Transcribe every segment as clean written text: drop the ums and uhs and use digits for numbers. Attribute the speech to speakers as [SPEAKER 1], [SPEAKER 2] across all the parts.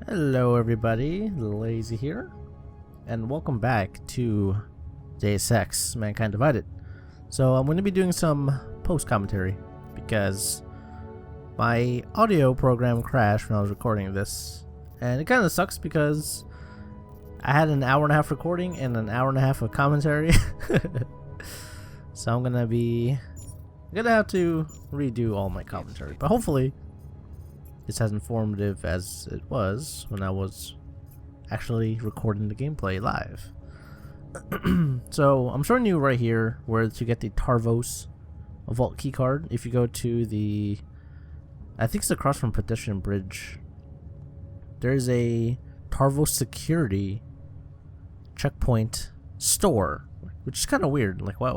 [SPEAKER 1] Hello everybody, Lazy here, and welcome back to Deus Ex, Mankind Divided. So I'm going to be doing some post-commentary, because my audio program crashed when I was recording this, and it kind of sucks because I had an hour and a half recording and an hour and a half of commentary. So I'm going to have to redo all my commentary, but hopefully it's as informative as it was when I was actually recording the gameplay live. So I'm showing you right here where to get the Tarvos vault keycard. If you go to the, I think it's across from Petition Bridge, there's a Tarvos security checkpoint store, which is kind of weird. Like, why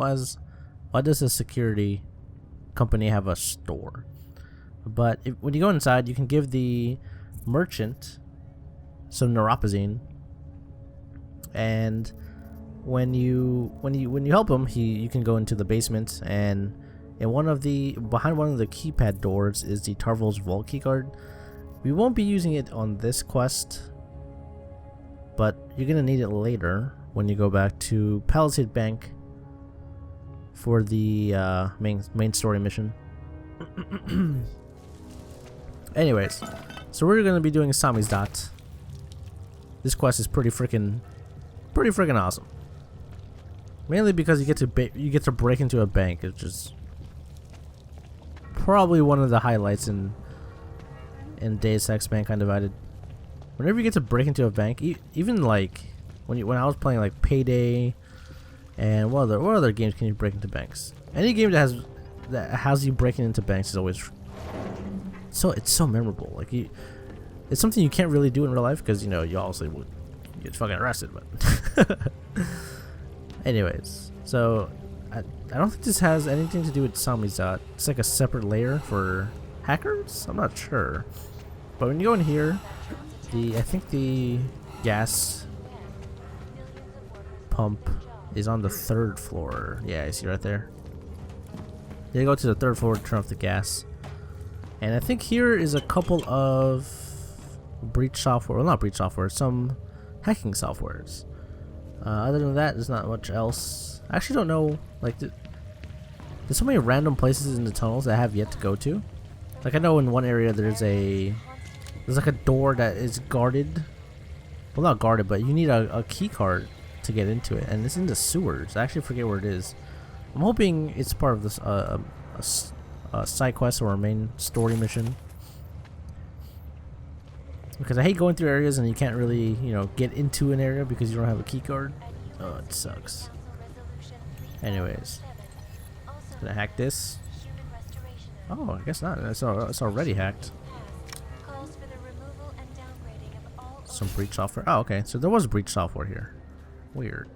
[SPEAKER 1] does a security company have a store? But when you go inside, you can give the merchant some neuropazine, and when you help him, you can go into the basement, and behind one of the keypad doors is the Tarvos vault keycard. We won't be using it on this quest, but you're gonna need it later when you go back to Palisade Bank for the main story mission. Anyways, so we're gonna be doing S.A.M.I.Z.D.A.T. This quest is pretty freaking awesome. Mainly because you get to break into a bank, which is probably one of the highlights in Deus Ex Mankind Divided. Whenever you get to break into a bank, even like when I was playing like Payday, and what other games can you break into banks? Any game that has you breaking into banks is always it's so memorable. Like, it's something you can't really do in real life because, you know, you obviously would get fucking arrested. But anyways, so I don't think this has anything to do with S.A.M.I.Z.D.A.T. It's like a separate layer for hackers. I'm not sure, but when you go in here, I think the gas pump is on the 3rd floor. Yeah, I see right there. You go to the 3rd floor to turn off the gas. And I think here is a couple of breach software. Well, not breach software, some hacking softwares. Other than that, there's not much else. I actually don't know. Like, there's so many random places in the tunnels that I have yet to go to. Like, I know in one area there's like a door that is guarded. Well, not guarded, but you need a key card to get into it, and it's in the sewers. I actually forget where it is. I'm hoping it's part of this side quest or a main story mission, because I hate going through areas and you can't really, you know, get into an area because you don't have a key card. Oh, it sucks. Anyways, gonna hack this. Oh, I guess not. It's already hacked. Some breach software. Oh, okay. So there was breach software here. Weird.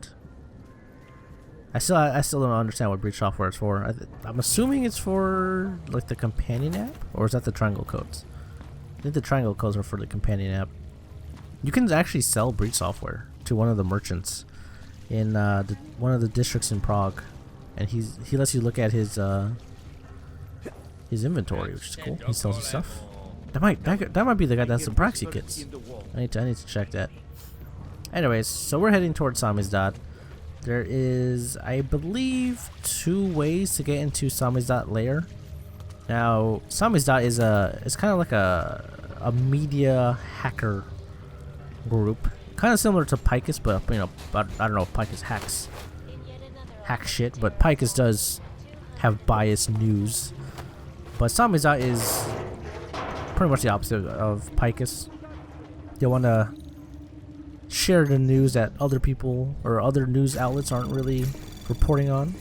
[SPEAKER 1] I still don't understand what breach software is for. I'm assuming it's for like the companion app, or is that the triangle codes? I think the triangle codes are for the companion app. You can actually sell breach software to one of the merchants in one of the districts in Prague, and he lets you look at his inventory, which is cool. He sells his stuff. That might be the guy that has the proxy kits. I need to check that. Anyways, so we're heading towards S.A.M.I.Z.D.A.T. There is, I believe, 2 ways to get into S.A.M.I.Z.D.A.T. layer. Now, S.A.M.I.Z.D.A.T. it's kind of like a media hacker group, kind of similar to Pacifist, but you know, I don't know if Pacifist hack shit, but Pacifist does have biased news. But S.A.M.I.Z.D.A.T. is pretty much the opposite of Pacifist. They want to share the news that other people or other news outlets aren't really reporting on.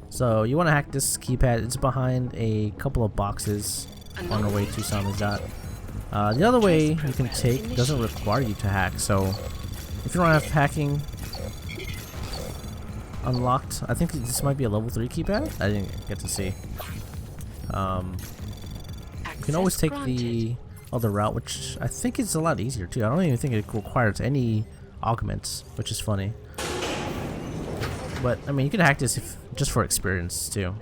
[SPEAKER 1] So you want to hack this keypad. It's behind a couple of boxes on the way to S.A.M.I.Z.D.A.T. The other way you can take doesn't require you to hack, so if you don't have hacking unlocked, I think this might be a level 3 keypad. I didn't get to see. You can always take the other route, which I think is a lot easier too. I don't even think it requires any augments, which is funny. But I mean, you can hack this just for experience too.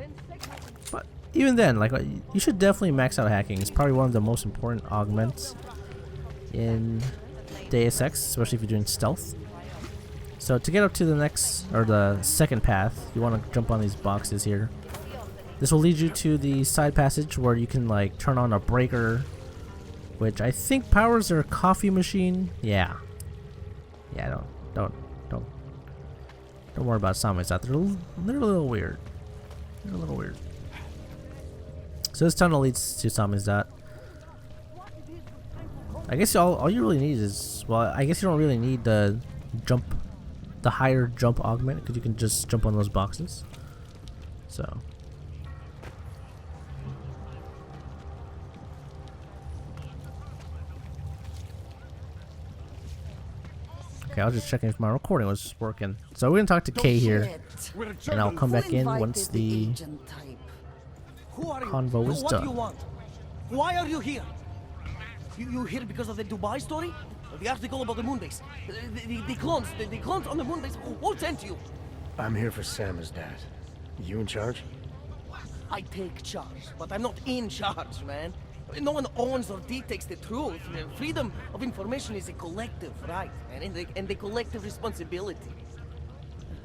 [SPEAKER 1] But even then, like, you should definitely max out hacking. It's probably one of the most important augments in Deus Ex, especially if you're doing stealth. So to get up to the next, or the second path, you want to jump on these boxes here. This will lead you to the side passage where you can like turn on a breaker, which I think powers their coffee machine. Yeah, don't worry about S.A.M.I.Z.D.A.T. They're a little weird. They're a little weird. So this tunnel leads to S.A.M.I.Z.D.A.T. I guess all you really need is, well, I guess you don't really need the higher jump augment, because you can just jump on those boxes. So okay, I was just checking if my recording was working. So we're gonna talk to Kay here, and I'll come back in once the convo is done.
[SPEAKER 2] What do you want? Why are you here? You here because of the Dubai story? The article about the moon base? The clones on the moon base? Who sent you?
[SPEAKER 3] I'm here for S.A.M.I.Z.D.A.T. You in charge?
[SPEAKER 2] I take charge, but I'm not in charge, man. No one owns or dictates the truth. Freedom of information is a collective right, and a collective responsibility.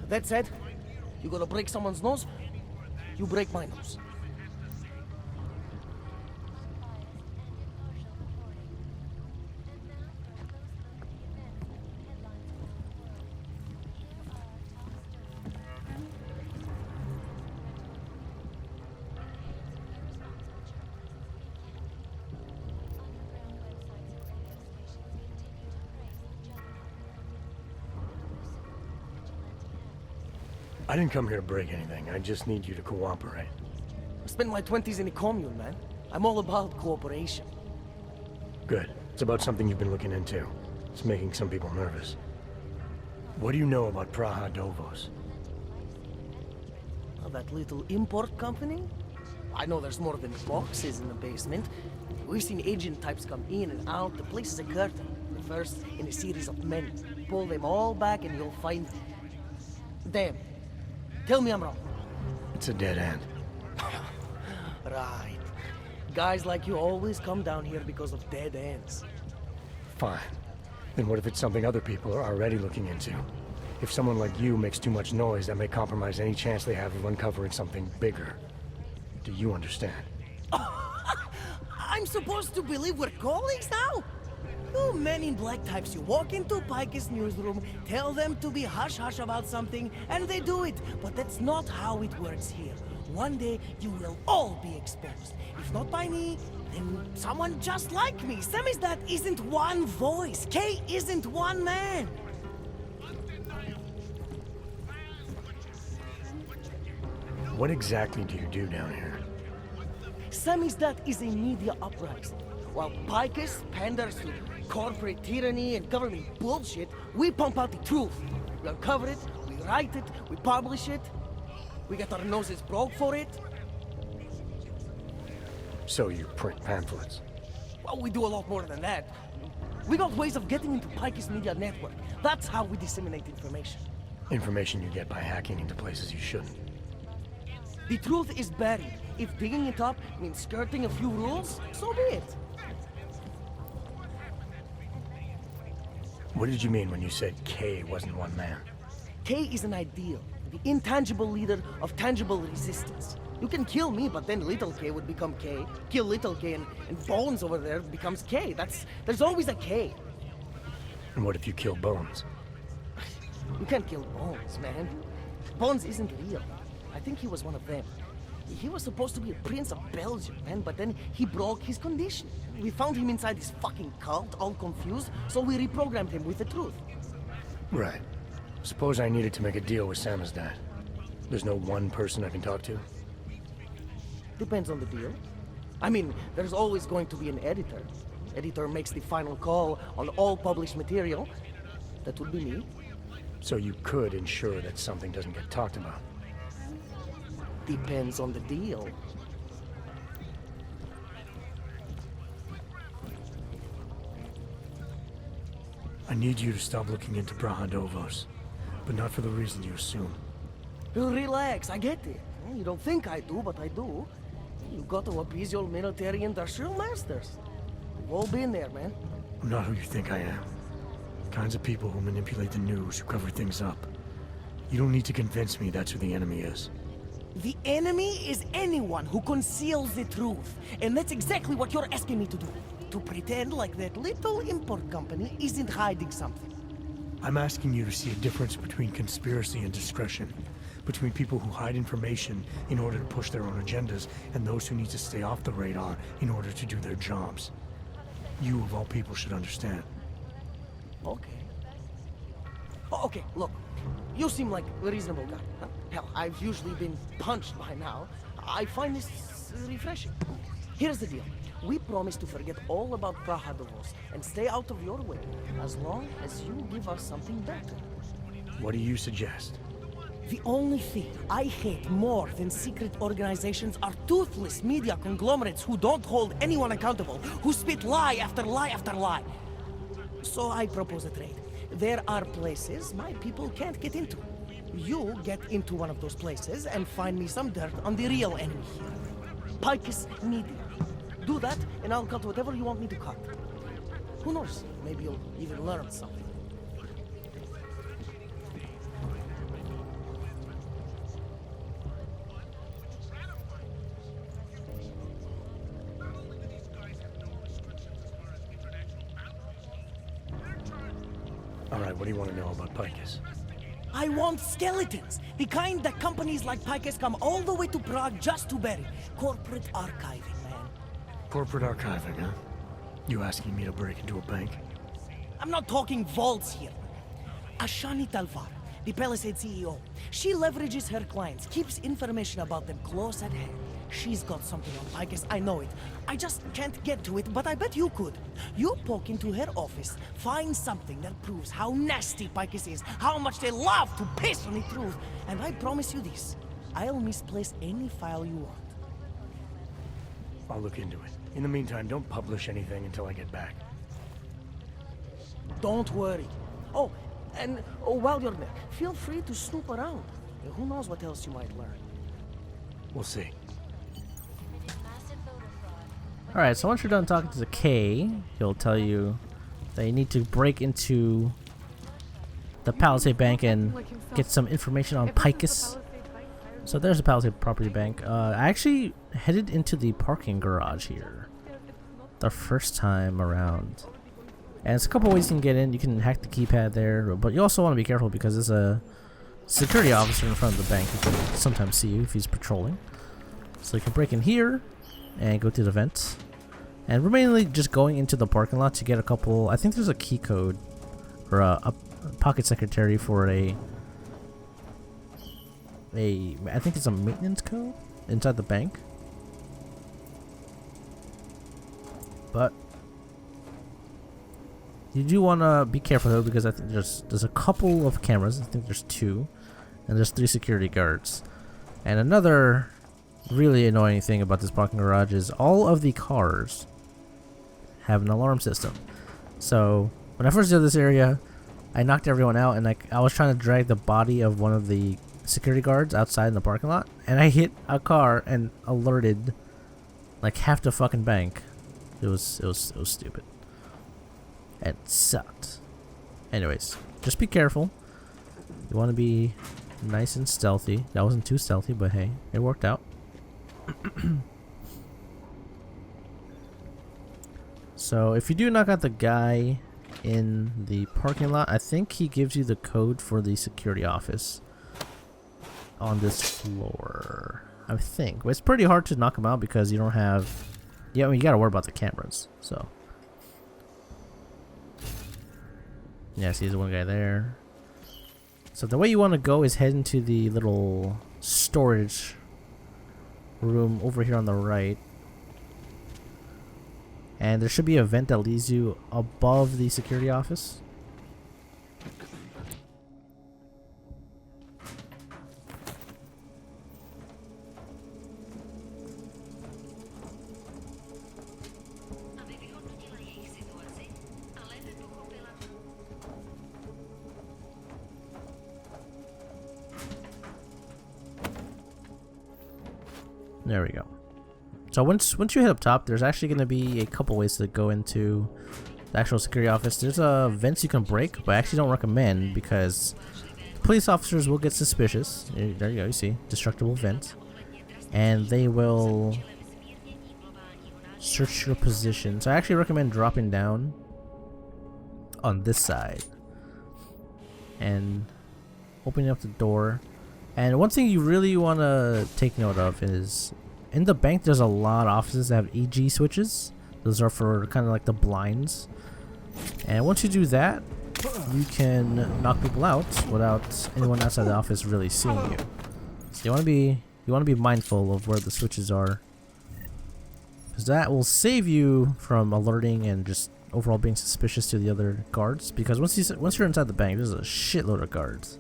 [SPEAKER 2] That said, you gonna break someone's nose, you break my nose.
[SPEAKER 3] I didn't come here to break anything. I just need you to cooperate.
[SPEAKER 2] I spent my 20s in a commune, man. I'm all about cooperation.
[SPEAKER 3] Good. It's about something you've been looking into. It's making some people nervous. What do you know about Praha Dovos?
[SPEAKER 2] Oh, that little import company? I know there's more than boxes in the basement. We've seen agent types come in and out. The place is a curtain. The first in a series of many. Pull them all back and you'll find... Damn. Tell me I'm wrong.
[SPEAKER 3] It's a dead end.
[SPEAKER 2] Right. Guys like you always come down here because of dead ends.
[SPEAKER 3] Fine. Then what if it's something other people are already looking into? If someone like you makes too much noise, that may compromise any chance they have of uncovering something bigger. Do you understand?
[SPEAKER 2] I'm supposed to believe we're colleagues now? You men in black types, you walk into Pike's newsroom, tell them to be hush-hush about something, and they do it. But that's not how it works here. One day, you will all be exposed. If not by me, then someone just like me. S.A.M.I.Z.D.A.T isn't one voice. K isn't one man.
[SPEAKER 3] What exactly do you do down here?
[SPEAKER 2] S.A.M.I.Z.D.A.T is a media uprising. While Picus panders to corporate tyranny and government bullshit, we pump out the truth. We uncover it, we write it, we publish it. We get our noses broke for it.
[SPEAKER 3] So you print pamphlets?
[SPEAKER 2] Well, we do a lot more than that. We got ways of getting into Picus media network. That's how we disseminate information.
[SPEAKER 3] Information you get by hacking into places you shouldn't.
[SPEAKER 2] The truth is buried. If digging it up means skirting a few rules, so be it.
[SPEAKER 3] What did you mean when you said K wasn't one man?
[SPEAKER 2] K is an ideal, the intangible leader of tangible resistance. You can kill me, but then little K would become K. Kill little K and Bones over there becomes K. There's always a K.
[SPEAKER 3] And what if you kill Bones?
[SPEAKER 2] You can't kill Bones, man. Bones isn't real. I think he was one of them. He was supposed to be a prince of Belgium, man, but then he broke his condition. We found him inside this fucking cult, all confused, so we reprogrammed him with the truth.
[SPEAKER 3] Right. Suppose I needed to make a deal with S.A.M.I.Z.D.A.T. There's no one person I can talk to?
[SPEAKER 2] Depends on the deal. I mean, there's always going to be an editor. Editor makes the final call on all published material. That would be me.
[SPEAKER 3] So you could ensure that something doesn't get talked about?
[SPEAKER 2] Depends on the deal.
[SPEAKER 3] I need you to stop looking into Praha Dovos, but not for the reason you assume.
[SPEAKER 2] Relax, I get it. You don't think I do, but I do. You got to appease your military industrial masters. We've all been there, man.
[SPEAKER 3] I'm not who you think I am. The kinds of people who manipulate the news, who cover things up. You don't need to convince me that's who the enemy is.
[SPEAKER 2] The enemy is anyone who conceals the truth. And that's exactly what you're asking me to do. To pretend like that little import company isn't hiding something.
[SPEAKER 3] I'm asking you to see a difference between conspiracy and discretion. Between people who hide information in order to push their own agendas and those who need to stay off the radar in order to do their jobs. You, of all people, should understand.
[SPEAKER 2] Okay. Okay, look. You seem like a reasonable guy. Huh? Hell, I've usually been punched by now. I find this refreshing. Here's the deal. We promise to forget all about Prahadovos and stay out of your way, as long as you give us something better.
[SPEAKER 3] What do you suggest?
[SPEAKER 2] The only thing I hate more than secret organizations are toothless media conglomerates who don't hold anyone accountable, who spit lie after lie after lie. So I propose a trade. There are places my people can't get into. You get into one of those places and find me some dirt on the real enemy here. Pacifist media. Do that, and I'll cut whatever you want me to cut. Who knows? Maybe you'll even learn something.
[SPEAKER 3] Alright, what do you want to know about Picus?
[SPEAKER 2] I want skeletons! The kind that companies like Picus come all the way to Prague just to bury. Corporate archiving, man.
[SPEAKER 3] Corporate archiving, huh? You asking me to break into a bank?
[SPEAKER 2] I'm not talking vaults here. Ashani Talvar, the Palisade CEO. She leverages her clients, keeps information about them close at hand. She's got something on Picus, I know it. I just can't get to it, but I bet you could. You poke into her office, find something that proves how nasty Picus is, how much they love to piss on the truth, and I promise you this, I'll misplace any file you want.
[SPEAKER 3] I'll look into it. In the meantime, don't publish anything until I get back.
[SPEAKER 2] Don't worry. Oh, and while you're there, feel free to snoop around. Who knows what else you might learn.
[SPEAKER 3] We'll see.
[SPEAKER 1] Alright, so once you're done talking to the K, he'll tell you that you need to break into the Palisade Bank and get some information on Picus. So there's the Palisade Property Bank. I actually headed into the parking garage here the first time around. And it's a couple ways you can get in. You can hack the keypad there, but you also want to be careful because there's a security officer in front of the bank who can sometimes see you if he's patrolling. So you can break in here and go to the vents. And we're mainly just going into the parking lot to get a couple. I think there's a key code or a pocket secretary for I think it's a maintenance code inside the bank. But you do want to be careful though, because I think there's a couple of cameras. I think there's 2, and there's 3 security guards. And another really annoying thing about this parking garage is all of the cars have an alarm system. So when I first did this area, I knocked everyone out, and I was trying to drag the body of one of the security guards outside in the parking lot, and I hit a car and alerted like half the fucking bank. It was stupid. It sucked. Anyways, just be careful. You want to be nice and stealthy. That wasn't too stealthy, but hey, it worked out. So if you do knock out the guy in the parking lot, I think he gives you the code for the security office on this floor, I think. But it's pretty hard to knock him out because you don't have, I mean, you gotta worry about the cameras. So yeah, see, there's one guy there. So the way you want to go is head into the little storage room over here on the right. And there should be a vent that leads you above the security office. There we go. So once you hit up top, there's actually going to be a couple ways to go into the actual security office, there's vents you can break, but I actually don't recommend because police officers will get suspicious. There you go, you see, destructible vents, and they will search your position. So I actually recommend dropping down on this side and opening up the door. And one thing you really want to take note of is in the bank there's a lot of offices that have EG switches. Those are for kind of like the blinds, and once you do that you can knock people out without anyone outside the office really seeing you. So you want to be mindful of where the switches are, because that will save you from alerting and just overall being suspicious to the other guards. Because once you're inside the bank, there's a shitload of guards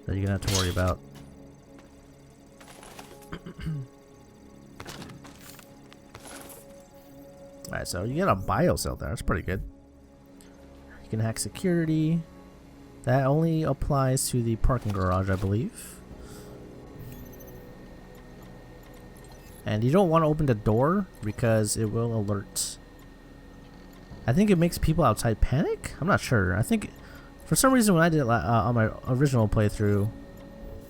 [SPEAKER 1] that you're gonna have to worry about. Alright, so you get a bio cell there. That's pretty good. You can hack security. That only applies to the parking garage, I believe. And you don't want to open the door because it will alert. I think it makes people outside panic? I'm not sure. I think for some reason when I did it on my original playthrough,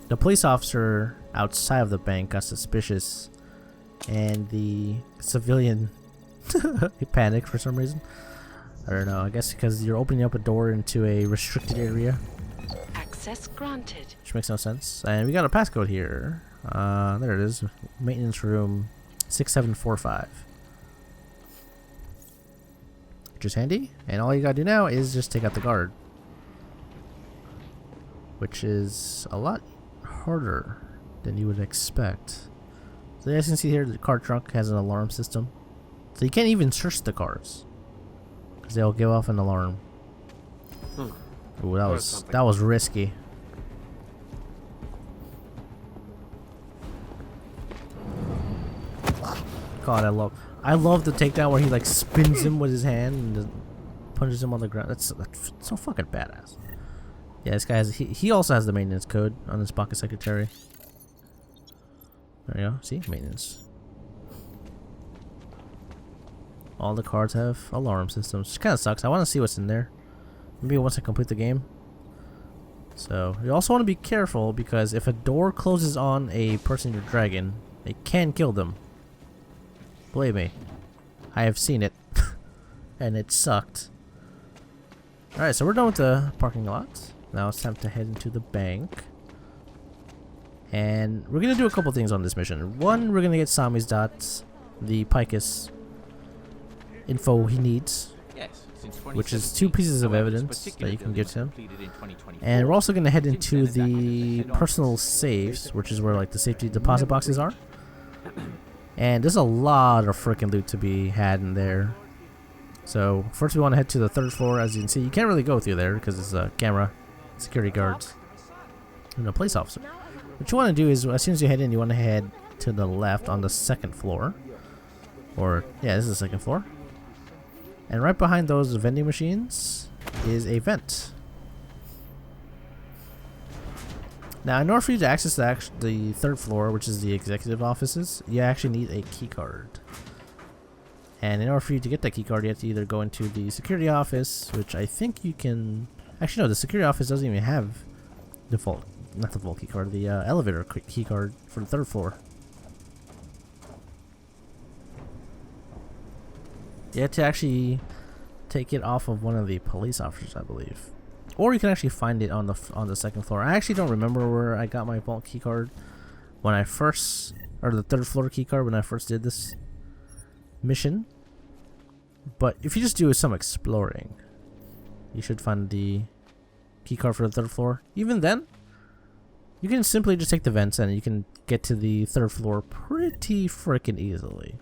[SPEAKER 1] the police officer outside of the bank got suspicious and the civilian panicked for some reason. I don't know. I guess because you're opening up a door into a restricted area.
[SPEAKER 4] Access granted.
[SPEAKER 1] Which makes no sense. And we got a passcode here. There it is. Maintenance room 6745. Which is handy. And all you gotta do now is just take out the guard. Which is a lot harder than you would expect. So as you can see here, the car trunk has an alarm system. So you can't even search the cars, because they'll give off an alarm. Ooh, that was risky. God, I love the takedown where he like spins him with his hand and punches him on the ground. That's so fucking badass. Yeah, this guy has he also has the maintenance code on his pocket secretary. There you go. See, maintenance. All the cards have alarm systems, which kind of sucks. I want to see what's in there. Maybe once I complete the game. So you also want to be careful, because if a door closes on a person you're dragging, it can kill them. Believe me, I have seen it, and it sucked. Alright, so we're done with the parking lot. Now it's time to head into the bank. And we're going to do a couple things on this mission. One, we're going to get S.A.M.I.Z.D.A.T, the Pacifist info he needs, which is 2 pieces of evidence that you can give to him. And we're also going to head into the personal safes, which is where like the safety deposit boxes are. And there's a lot of freaking loot to be had in there. So first we want to head to the 3rd floor. As you can see, you can't really go through there because it's a camera, security guards, and a police officer. What you want to do is, as soon as you head in, you want to head to the left on the 2nd floor. Or, yeah, this is the 2nd floor. And right behind those vending machines is a vent. Now, in order for you to access the 3rd floor, which is the executive offices, you actually need a key card. And in order for you to get that key card, you have to either go into the security office, which I think you can... Actually, no, the security office doesn't even have not the vault key card, the elevator key card for the 3rd floor. You have to actually take it off of one of the police officers, I believe, or you can actually find it on the 2nd floor. I actually don't remember where I got my vault key card when I first, or the 3rd floor key card when I first did this mission. But if you just do some exploring, you should find the key card for the 3rd floor. Even then, you can simply just take the vents and you can get to the 3rd floor pretty freaking easily.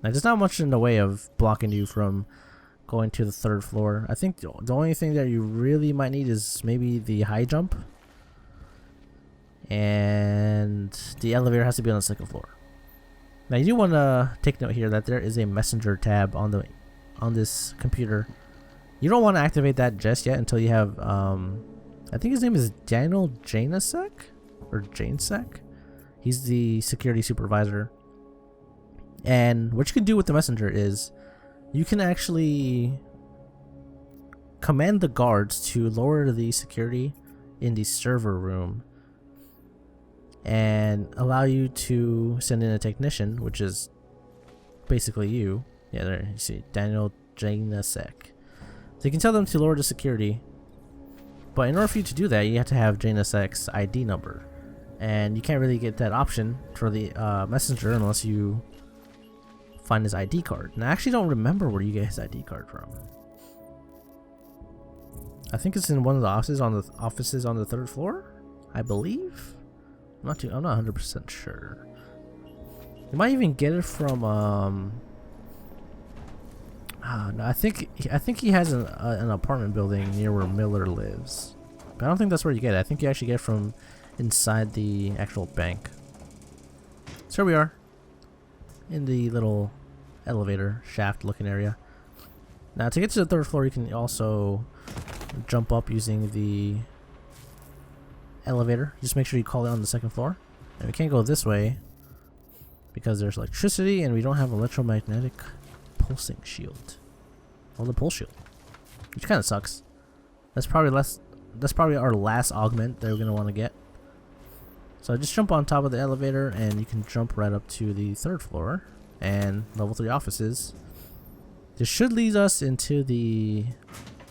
[SPEAKER 1] Now, there's not much in the way of blocking you from going to the 3rd floor. I think the only thing that you really might need is maybe the high jump. And the elevator has to be on the 2nd floor. Now, you do want to take note here that there is a messenger tab on this computer. You don't want to activate that just yet until you have, I think his name is Daniel Janesek? Or Janesek? He's the security supervisor. And what you can do with the messenger is you can actually command the guards to lower the security in the server room and allow you to send in a technician, which is basically you. Yeah, there you see Daniel Janasek. So you can tell them to lower the security, but in order for you to do that, you have to have Janasek's ID number, and you can't really get that option for the messenger unless you find his ID card. And I actually don't remember where you get his ID card from. I think it's in one of the offices on the 3rd floor, I believe. I'm not 100% sure. You might even get it from no, I think he has an apartment building near where Miller lives, but I don't think that's where you get it. I think you actually get it from inside the actual bank. So here we are in the little elevator shaft looking area. Now to get to the 3rd floor, you can also jump up using the elevator. Just make sure you call it on the 2nd floor. And we can't go this way because there's electricity and we don't have electromagnetic pulsing shield. Or the pulse shield, which kind of sucks. That's probably our last augment that we're gonna want to get. So just jump on top of the elevator and you can jump right up to the 3rd floor and level 3 offices. This should lead us into the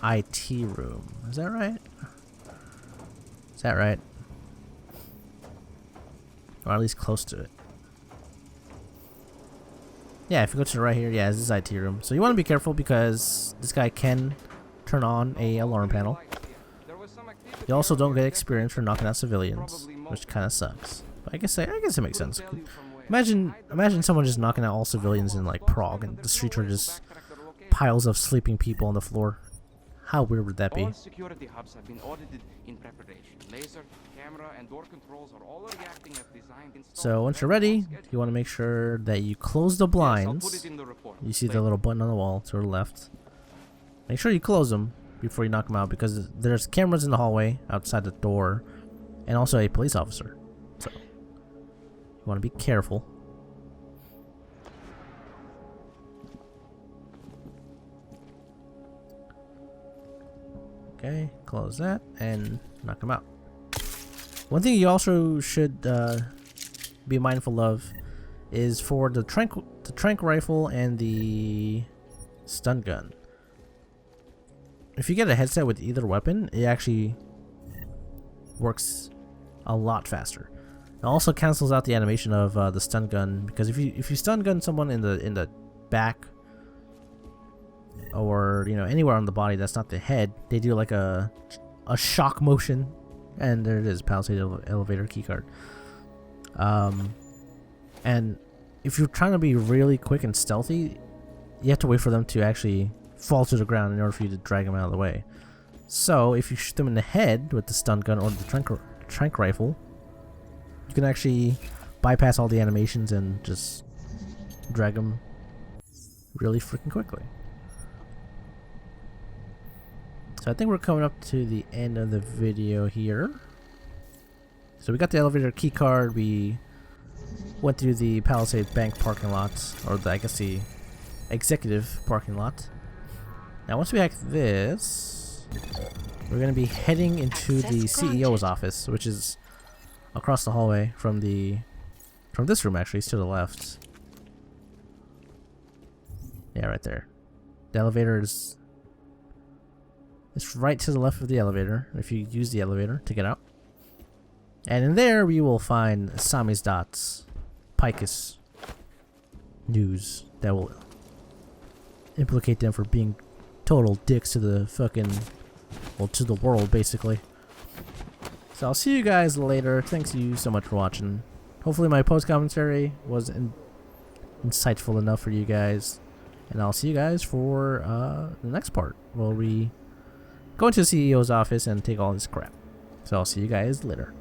[SPEAKER 1] IT room. Is that right? Is that right? Or at least close to it. Yeah, if you go to the right here, yeah, this is IT room. So you want to be careful because this guy can turn on a alarm panel. You also don't get experience for knocking out civilians, which kind of sucks. But I guess it makes sense. Imagine someone just knocking out all civilians in like Prague, and the streets are just piles of sleeping people on the floor. How weird would that be?
[SPEAKER 5] All security hubs have been audited in preparation. Laser, camera, and door controls are all reacting as designed.
[SPEAKER 1] So once you're ready, you want to make sure that you close the blinds. You see the little button on the wall to the left. Make sure you close them before you knock them out because there's cameras in the hallway outside the door and also a police officer. So you want to be careful. Okay, close that and knock them out. One thing you also should be mindful of is for the trank rifle and the stun gun. If you get a headset with either weapon, it actually works a lot faster. It also cancels out the animation of the stun gun, because if you stun gun someone in the back or anywhere on the body that's not the head, they do like a shock motion, and there it is, Palisade elevator keycard. And if you're trying to be really quick and stealthy, you have to wait for them to actually fall to the ground in order for you to drag them out of the way. So if you shoot them in the head with the stun gun or the trank rifle, you can actually bypass all the animations and just drag them really freaking quickly. So I think we're coming up to the end of the video here. So we got the elevator key card, we went through the Palisade Bank parking lot, or I guess the executive parking lot. Now once we hack this, we're going to be heading into the CEO's office, which is across the hallway from this room. Actually, it's to the left. Yeah, right there. The elevator is... It's right to the left of the elevator, if you use the elevator to get out. And in there, we will find S.A.M.I.Z.D.A.T's Picus news that will implicate them for being total dicks to the fucking... well, to the world, basically. So I'll see you guys later. Thanks you so much for watching. Hopefully my post-commentary was insightful enough for you guys. And I'll see you guys for the next part, where we go into the CEO's office and take all this crap. So I'll see you guys later.